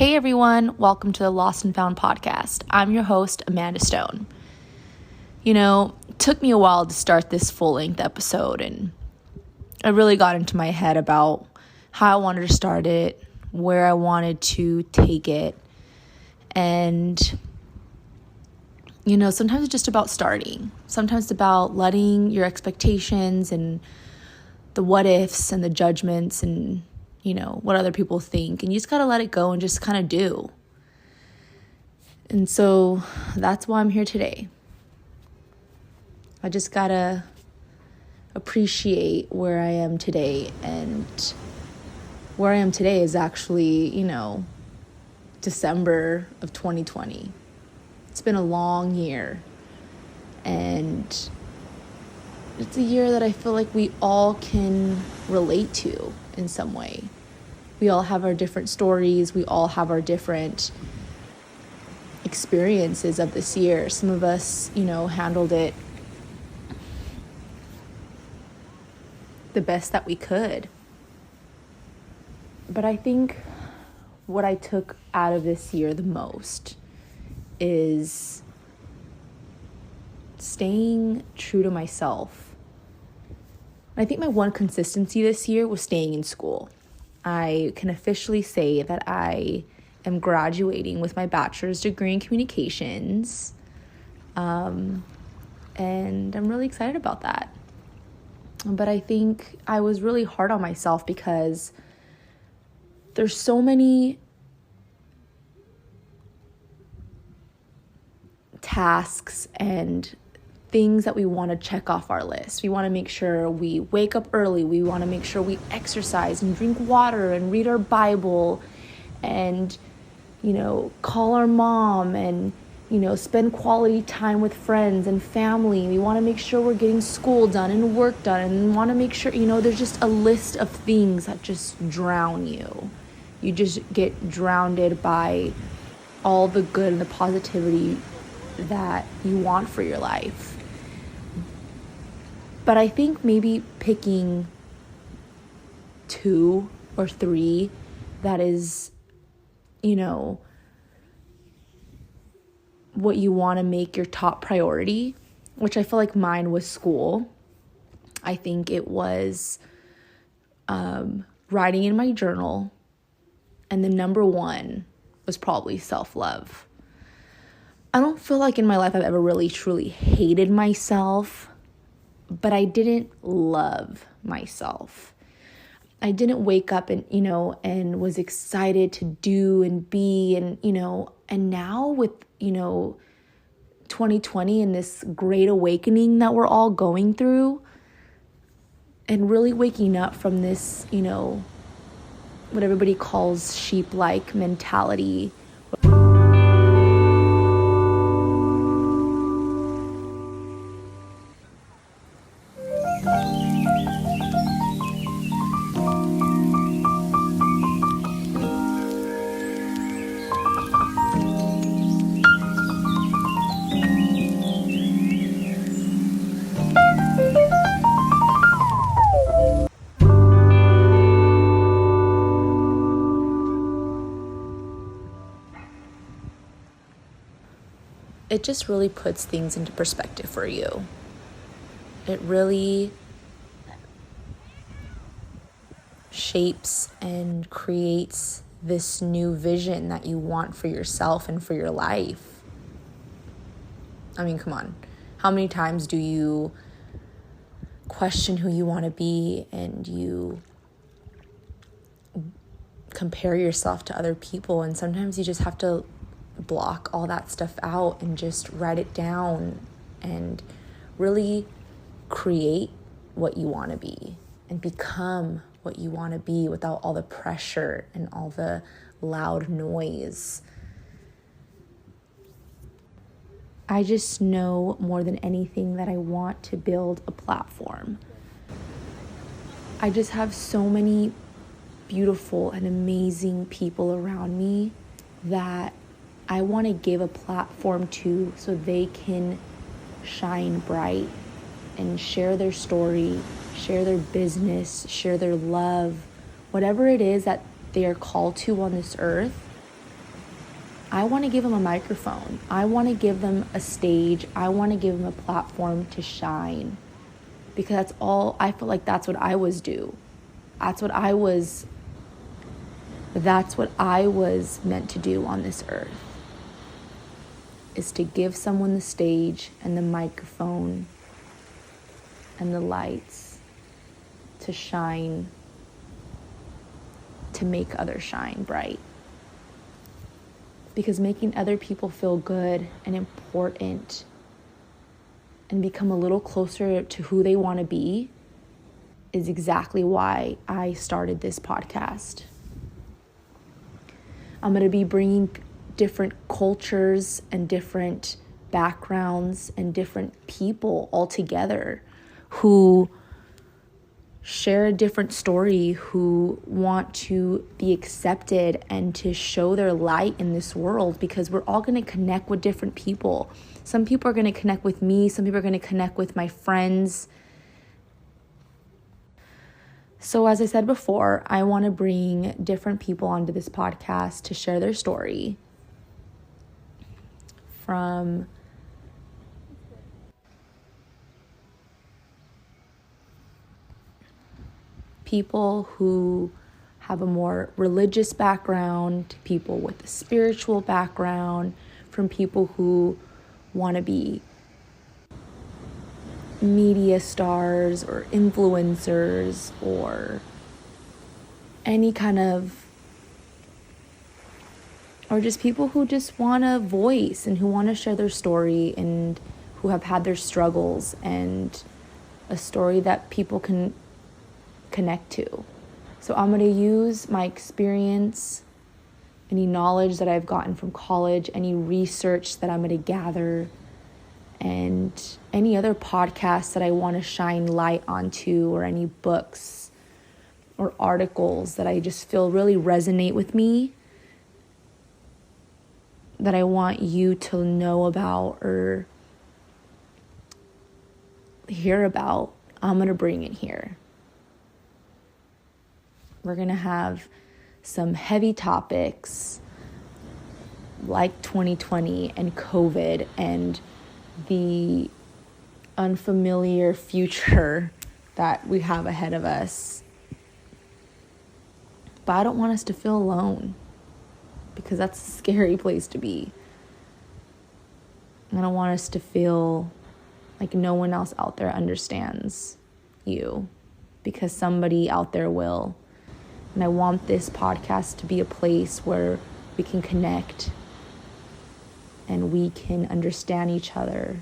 Hey everyone, welcome to the Lost and Found podcast. I'm your host, Amanda Stone. It took me a while to start this full-length episode, and I really got into my head about how I wanted to start it, where I wanted to take it, and sometimes it's just about starting. Sometimes it's about letting your expectations and the what ifs and the judgments and what other people think. And you just got to let it go and just kind of do. And so that's why I'm here today. I just got to appreciate where I am today. And where I am today is actually, December of 2020. It's been a long year. And it's a year that I feel like we all can relate to in some way. We all have our different stories. We all have our different experiences of this year. Some of us, handled it the best that we could. But I think what I took out of this year the most is staying true to myself. I think my one consistency this year was staying in school. I can officially say that I am graduating with my bachelor's degree in communications. And I'm really excited about that. But I think I was really hard on myself because there's so many tasks and things that we want to check off our list. We want to make sure we wake up early. We want to make sure we exercise and drink water and read our Bible and, call our mom and, spend quality time with friends and family. We want to make sure we're getting school done and work done and want to make sure, there's just a list of things that just drown you. You just get drowned by all the good and the positivity that you want for your life. But I think maybe picking 2 or 3 that is, what you want to make your top priority, which I feel like mine was school. I think it was writing in my journal. And the number 1 was probably self-love. I don't feel like in my life I've ever really truly hated myself, but I didn't love myself. I didn't wake up and, and was excited to do and be and now with, 2020 and this great awakening that we're all going through and really waking up from this, what everybody calls sheep-like mentality. It just really puts things into perspective for you. It really shapes and creates this new vision that you want for yourself and for your life. I mean, come on. How many times do you question who you want to be and you compare yourself to other people? And sometimes you just have to block all that stuff out and just write it down and really create what you want to be and become what you want to be without all the pressure and all the loud noise. I just know more than anything that I want to build a platform. I just have so many beautiful and amazing people around me that I want to give a platform to so they can shine bright and share their story, share their business, share their love, whatever it is that they are called to on this earth. I want to give them a microphone. I want to give them a stage. I want to give them a platform to shine. Because that's all, I feel like that's what I was due. That's what I was meant to do on this earth. Is to give someone the stage and the microphone and the lights to shine, to make others shine bright. Because making other people feel good and important and become a little closer to who they want to be is exactly why I started this podcast. I'm going to be bringing different cultures and different backgrounds and different people all together who share a different story, who want to be accepted and to show their light in this world, because we're all going to connect with different people. Some people are going to connect with me. Some people are going to connect with my friends. So as I said before, I want to bring different people onto this podcast to share their story. From people who have a more religious background, people with a spiritual background, from people who want to be media stars or influencers or any kind of, or just people who just want a voice and who want to share their story and who have had their struggles and a story that people can connect to. So I'm going to use my experience, any knowledge that I've gotten from college, any research that I'm going to gather, and any other podcasts that I want to shine light onto, or any books or articles that I just feel really resonate with me, that I want you to know about or hear about. I'm going to bring it here. We're going to have some heavy topics like 2020 and COVID and the unfamiliar future that we have ahead of us. But I don't want us to feel alone, because that's a scary place to be. I don't want us to feel like no one else out there understands you, because somebody out there will. And I want this podcast to be a place where we can connect and we can understand each other.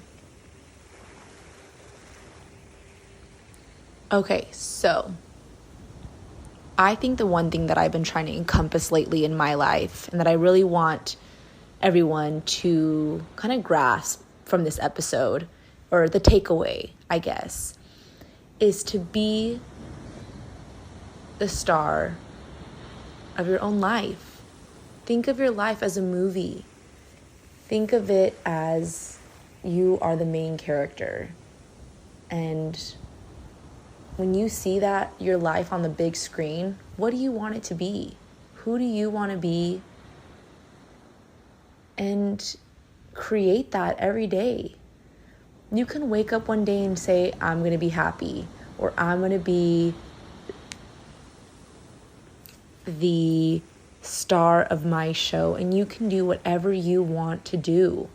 Okay, so I think the one thing that I've been trying to encompass lately in my life, and that I really want everyone to kind of grasp from this episode, or the takeaway, I guess, is to be the star of your own life. Think of your life as a movie. Think of it as you are the main character. And when you see that, your life on the big screen, what do you want it to be? Who do you want to be? And create that every day. You can wake up one day and say, I'm going to be happy, or I'm going to be the star of my show, and you can do whatever you want to do.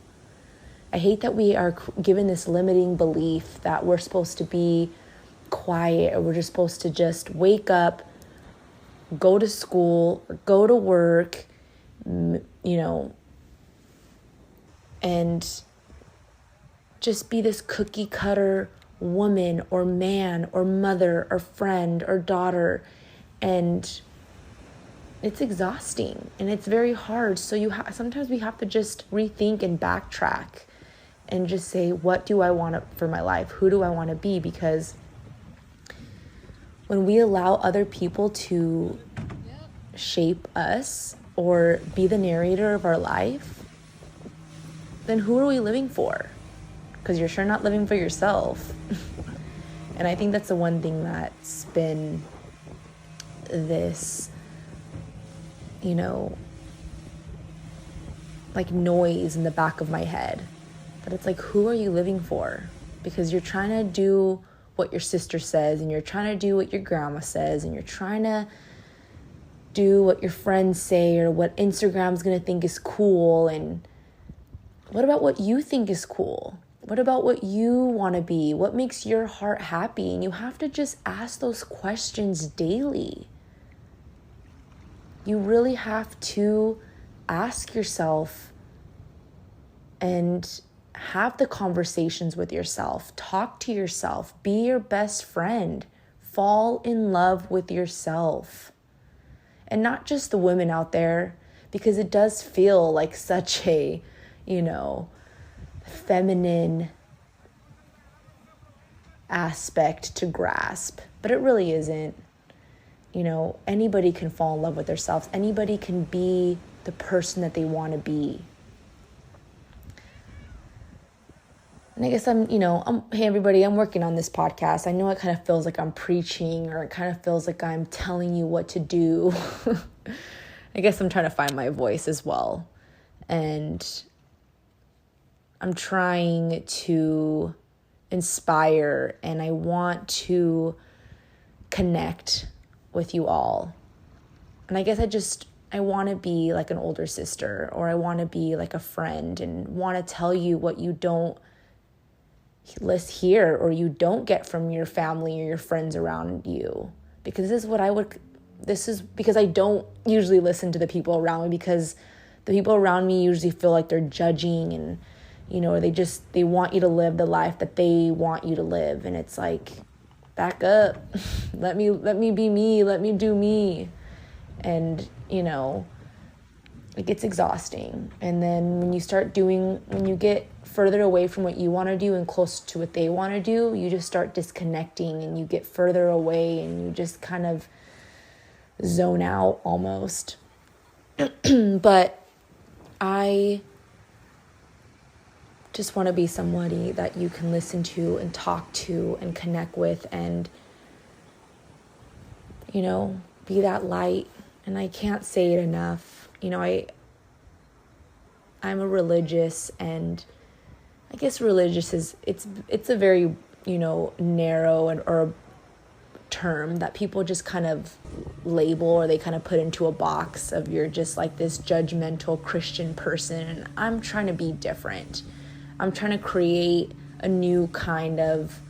I hate that we are given this limiting belief that we're supposed to be quiet, or we're just supposed to just wake up, go to school, or go to work, and just be this cookie cutter woman or man or mother or friend or daughter. And it's exhausting and it's very hard. So sometimes we have to just rethink and backtrack and just say, what do I want for my life? Who do I want to be? Because when we allow other people to shape us or be the narrator of our life, then who are we living for? Because you're sure not living for yourself. And I think that's the one thing that's been this, like noise in the back of my head. But it's like, who are you living for? Because you're trying to do what your sister says, and you're trying to do what your grandma says, and you're trying to do what your friends say or what Instagram's gonna think is cool. And what about what you think is cool? What about what you want to be? What makes your heart happy? And you have to just ask those questions daily. You really have to ask yourself and have the conversations with yourself. Talk to yourself. Be your best friend. Fall in love with yourself. And not just the women out there, because it does feel like such a, feminine aspect to grasp, but it really isn't. Anybody can fall in love with themselves. Anybody can be the person that they want to be. And I guess hey everybody, I'm working on this podcast. I know it kind of feels like I'm preaching, or it kind of feels like I'm telling you what to do. I guess I'm trying to find my voice as well. And I'm trying to inspire, and I want to connect with you all. And I guess I want to be like an older sister, or I want to be like a friend, and want to tell you what you don't hear or you don't get from your family or your friends around you. Because this is because I don't usually listen to the people around me, because the people around me usually feel like they're judging, and or they want you to live the life that they want you to live. And it's like, back up. let me be me. Let me do me. And, it gets exhausting. And then when you get further away from what you want to do and close to what they want to do, you just start disconnecting, and you get further away, and you just kind of zone out almost. But I just want to be somebody that you can listen to and talk to and connect with, and, be that light. And I can't say it enough. I'm a religious, and I guess religious it's a very, narrow or term that people just kind of label, or they kind of put into a box of, you're just like this judgmental Christian person. And I'm trying to be different. I'm trying to create a new kind of,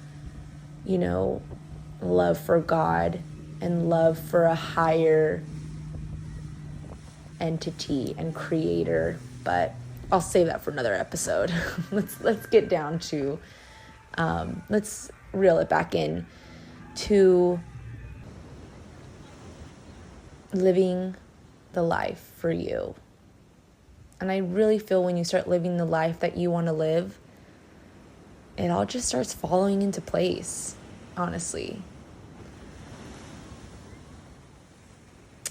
love for God and love for a higher entity and creator. But I'll save that for another episode. let's get down to let's reel it back in to living the life for you. And I really feel when you start living the life that you want to live, it all just starts falling into place, honestly.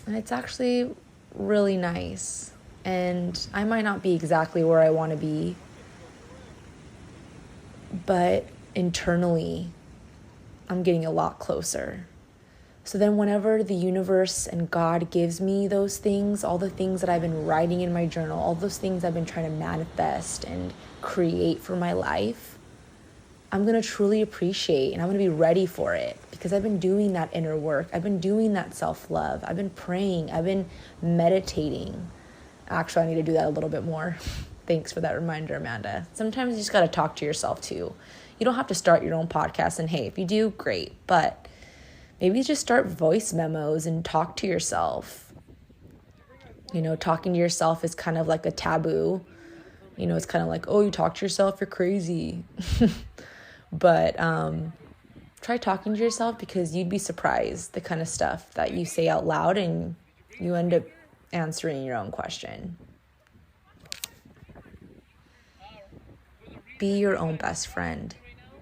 And it's actually really nice. And I might not be exactly where I want to be, but internally, I'm getting a lot closer. So then whenever the universe and God gives me those things, all the things that I've been writing in my journal, all those things I've been trying to manifest and create for my life, I'm going to truly appreciate, and I'm going to be ready for it, because I've been doing that inner work. I've been doing that self-love. I've been praying. I've been meditating. Actually, I need to do that a little bit more. Thanks for that reminder, Amanda. Sometimes you just got to talk to yourself too. You don't have to start your own podcast, and hey, if you do, great. But maybe just start voice memos and talk to yourself. Talking to yourself is kind of like a taboo. It's kind of like, oh, you talk to yourself, you're crazy. But try talking to yourself, because you'd be surprised the kind of stuff that you say out loud, and you end up answering your own question. Be your own best friend.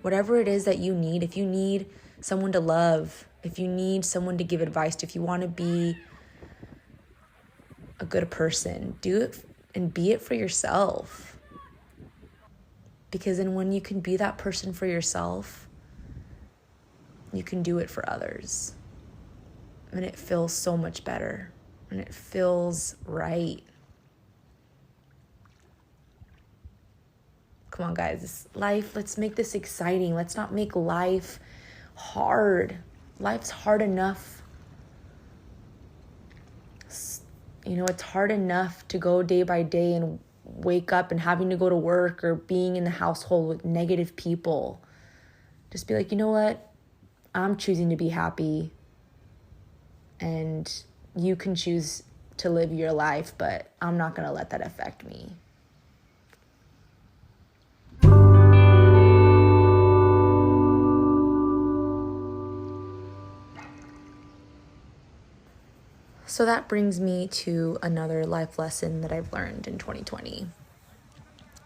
Whatever it is that you need, if you need someone to love, if you need someone to give advice to, if you want to be a good person, do it and be it for yourself. Because then when you can be that person for yourself, you can do it for others. And it feels so much better. And it feels right. Come on, guys. Let's make this exciting. Let's not make life hard. Life's hard enough. It's hard enough to go day by day and wake up and having to go to work or being in the household with negative people. Just be like, you know what? I'm choosing to be happy. And you can choose to live your life, but I'm not going to let that affect me. So that brings me to another life lesson that I've learned in 2020,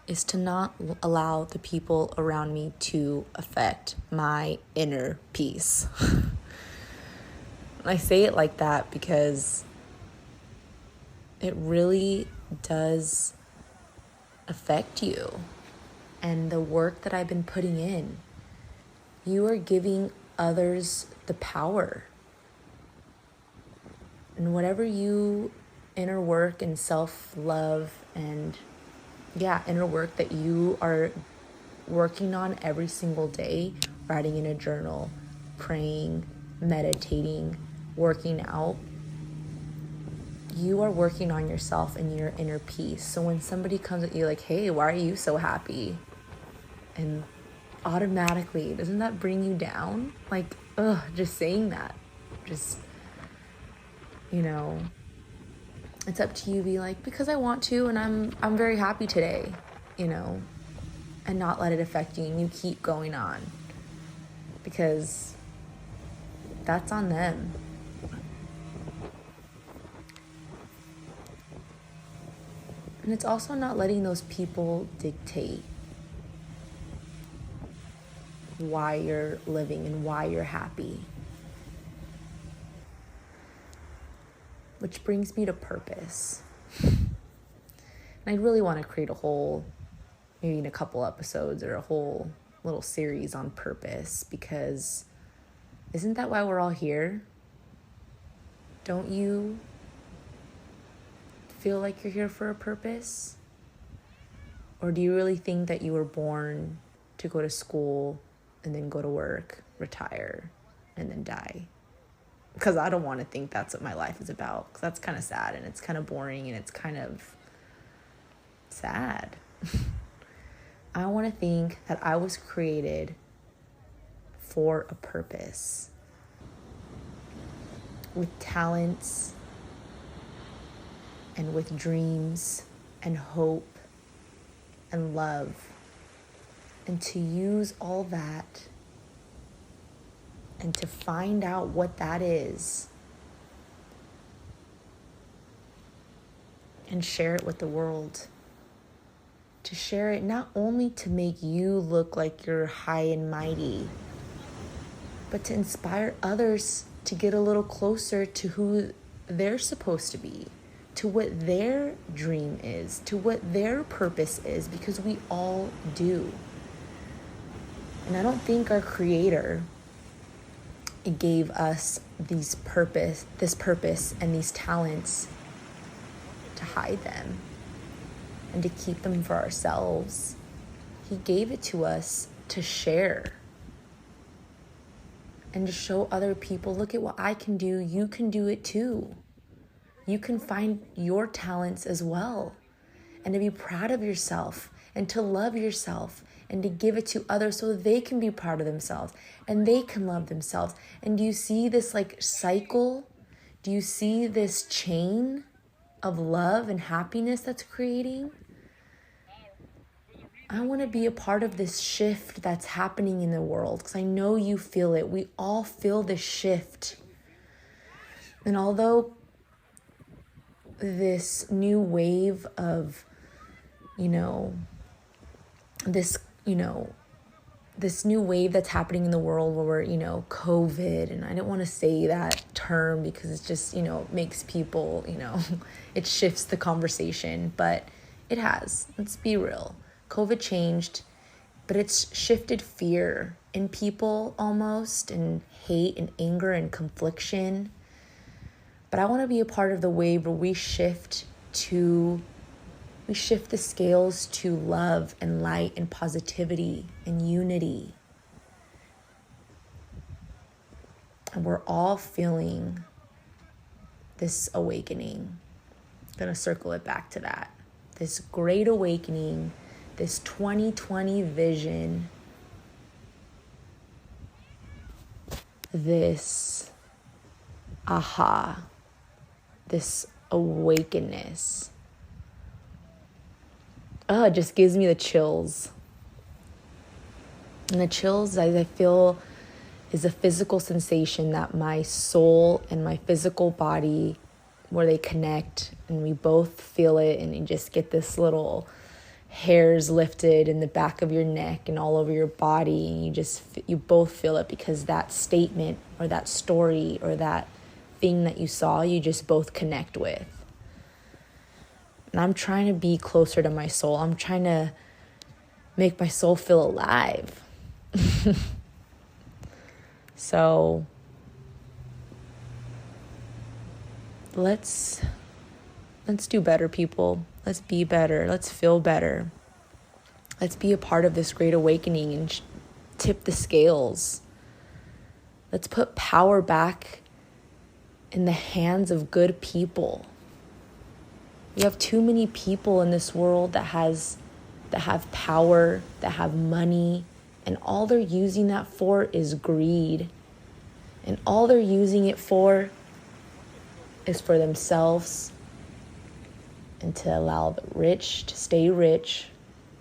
is to not allow the people around me to affect my inner peace. I say it like that because it really does affect you and the work that I've been putting in. You are giving others the power. And whatever you inner work and self-love and inner work that you are working on every single day, writing in a journal, praying, meditating, working out, you are working on yourself and your inner peace. So when somebody comes at you like, hey, why are you so happy? And automatically, doesn't that bring you down? Like, just saying that. Just, it's up to you. Be like, because I want to, and I'm very happy today, and not let it affect you, and you keep going on, because that's on them. And it's also not letting those people dictate why you're living and why you're happy. Which brings me to purpose. And I really want to create a whole, maybe in a couple episodes or a whole little series on purpose, because isn't that why we're all here? Don't you feel like you're here for a purpose? Or do you really think that you were born to go to school and then go to work, retire, and then die? Because I don't want to think that's what my life is about, because that's kind of sad and it's kind of boring and it's kind of sad. I want to think that I was created for a purpose, with talents and with dreams and hope and love, and to use all that and to find out what that is and share it with the world. To share it not only to make you look like you're high and mighty, but to inspire others to get a little closer to who they're supposed to be, to what their dream is, to what their purpose is, because we all do. And I don't think our Creator gave us this purpose and these talents to hide them and to keep them for ourselves. He gave it to us to share and to show other people, look at what I can do, you can do it too. You can find your talents as well, and to be proud of yourself and to love yourself and to give it to others so they can be proud of themselves and they can love themselves. And do you see this cycle? Do you see this chain of love and happiness that's creating? I want to be a part of this shift that's happening in the world, because I know you feel it. We all feel this shift. And although this new wave of, this new wave that's happening in the world where we're, COVID, and I don't want to say that term because it's just, makes people, it shifts the conversation, but it has. Let's be real. COVID changed, but it's shifted fear in people almost, and hate and anger and confliction. But I want to be a part of the wave where we shift to We shift the scales to love and light and positivity and unity. And we're all feeling this awakening. I'm going to circle it back to that. This great awakening, this 2020 vision, this aha, this awakenness. Oh, it just gives me the chills. And the chills, I feel, is a physical sensation that my soul and my physical body, where they connect, and we both feel it, and you just get this little hairs lifted in the back of your neck and all over your body, and you both feel it, because that statement or that story or that thing that you saw, you just both connect with. And I'm trying to be closer to my soul. I'm trying to make my soul feel alive. So let's do better, people. Let's be better. Let's feel better. Let's be a part of this great awakening and tip the scales. Let's put power back in the hands of good people. We have too many people in this world that have power, that have money, and all they're using that for is greed. And all they're using it for is for themselves, and to allow the rich to stay rich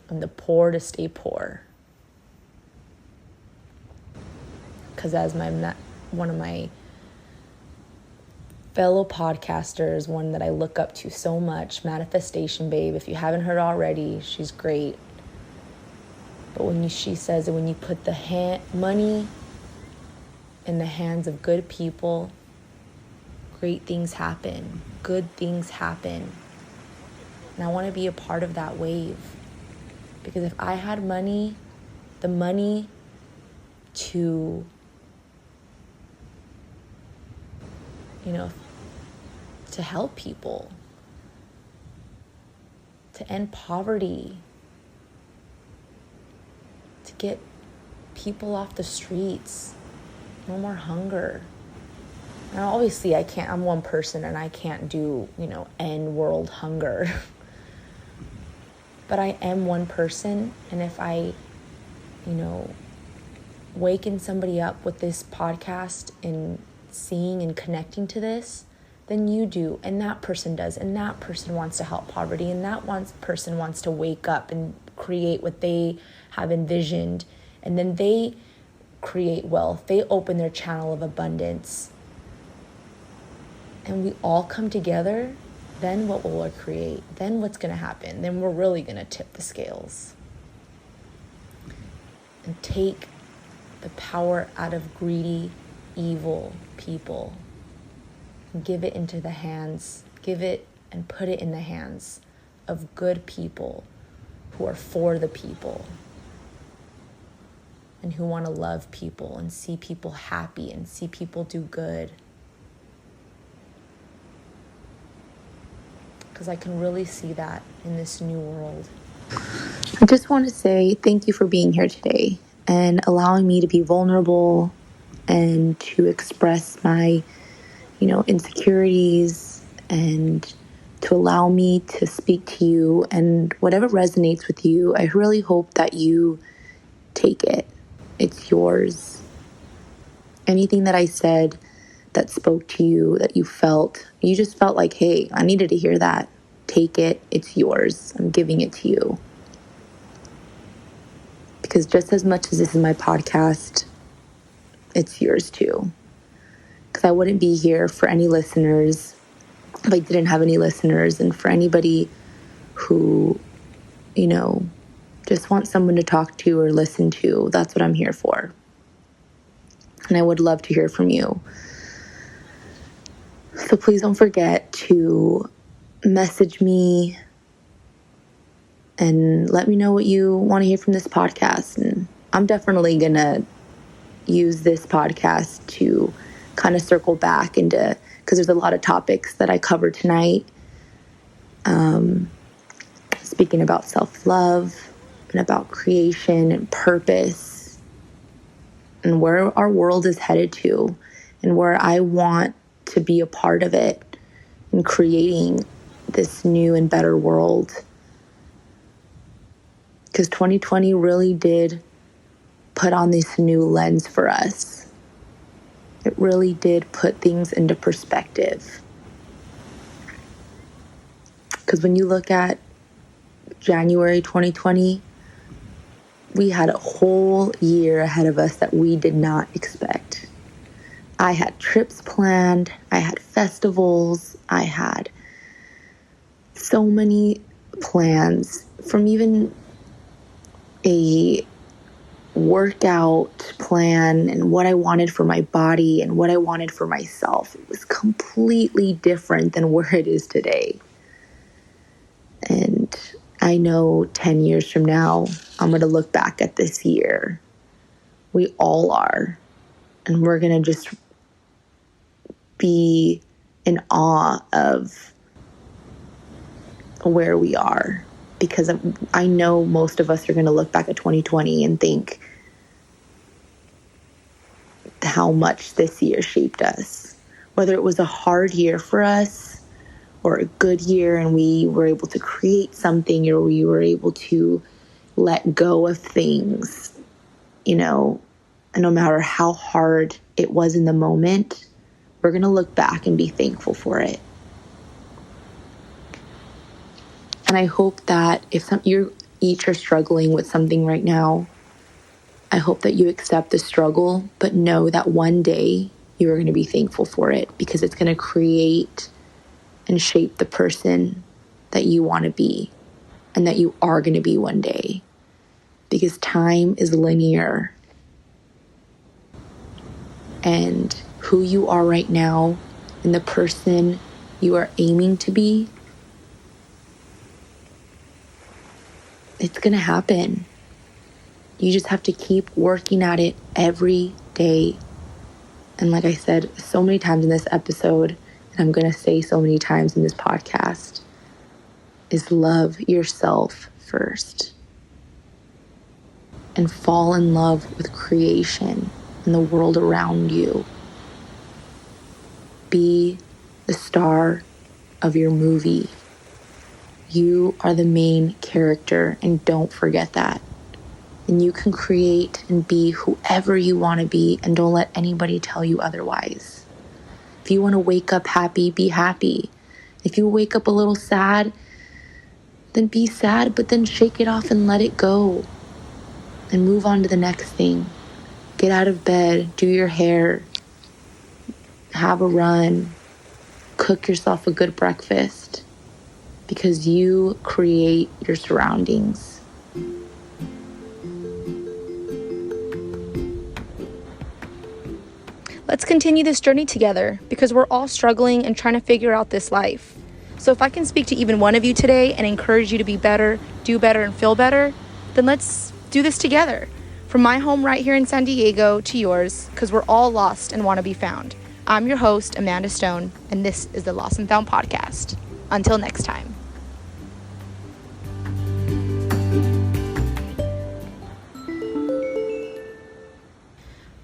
and the poor to stay poor. Because as one of my fellow podcasters, one that I look up to so much, Manifestation Babe, if you haven't heard already, she's great. But she says that when you put the money in the hands of good people, great things happen. Good things happen. And I want to be a part of that wave. Because if I had money, the money to, to help people, to end poverty, to get people off the streets, no more hunger. Now, obviously, I'm one person and I can't do, end world hunger. But I am one person, and if I, waken somebody up with this podcast and seeing and connecting to this, then you do, and that person does, and that person wants to help poverty, and that person wants to wake up and create what they have envisioned, and then they create wealth. They open their channel of abundance, and we all come together. Then what will we create? Then what's going to happen? Then we're really going to tip the scales and take the power out of greedy, evil people and give it into the hands, give it and put it in the hands of good people who are for the people and who want to love people and see people happy and see people do good. Because I can really see that in this new world. I just want to say thank you for being here today and allowing me to be vulnerable and to express my, insecurities, and to allow me to speak to you, and whatever resonates with you, I really hope that you take it. It's yours. Anything that I said that spoke to you, that you just felt like, hey, I needed to hear that. Take it. It's yours. I'm giving it to you. Because just as much as this is my podcast, it's yours too. Because I wouldn't be here for any listeners if I didn't have any listeners. And for anybody who, just wants someone to talk to or listen to, that's what I'm here for. And I would love to hear from you. So please don't forget to message me and let me know what you want to hear from this podcast. And I'm definitely going to use this podcast to kind of circle back into, because there's a lot of topics that I covered tonight. speaking about self-love and about creation and purpose and where our world is headed to and where I want to be a part of it and creating this new and better world. Because 2020 really did put on this new lens for us. It really did put things into perspective. Because when you look at January 2020, we had a whole year ahead of us that we did not expect. I had trips planned, I had festivals, I had so many plans, from even a workout plan and what I wanted for my body and what I wanted for myself. It was completely different than where it is today. And I know 10 years from now, I'm going to look back at this year. We all are. And we're going to just be in awe of where we are. Because I know most of us are going to look back at 2020 and think how much this year shaped us. Whether it was a hard year for us or a good year and we were able to create something, or we were able to let go of things, and no matter how hard it was in the moment, we're going to look back and be thankful for it. And I hope that if you each are struggling with something right now, I hope that you accept the struggle, but know that one day you are going to be thankful for it, because it's going to create and shape the person that you want to be and that you are going to be one day. Because time is linear. And who you are right now and the person you are aiming to be, it's going to happen. You just have to keep working at it every day. And like I said so many times in this episode, and I'm going to say so many times in this podcast, is love yourself first. And fall in love with creation and the world around you. Be the star of your movie. You are the main character, and don't forget that. And you can create and be whoever you want to be, and don't let anybody tell you otherwise. If you want to wake up happy, be happy. If you wake up a little sad, then be sad, but then shake it off and let it go. And move on to the next thing. Get out of bed, do your hair, have a run, cook yourself a good breakfast. Because you create your surroundings. Let's continue this journey together, because we're all struggling and trying to figure out this life. So if I can speak to even one of you today and encourage you to be better, do better, and feel better, then let's do this together. From my home right here in San Diego to yours, because we're all lost and want to be found. I'm your host, Amanda Stone, and this is the Lost and Found podcast. Until next time.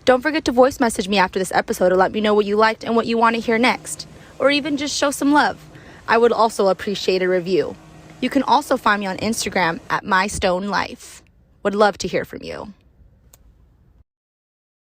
Don't forget to voice message me after this episode to let me know what you liked and what you want to hear next, or even just show some love. I would also appreciate a review. You can also find me on Instagram at MyStoneLife. Would love to hear from you.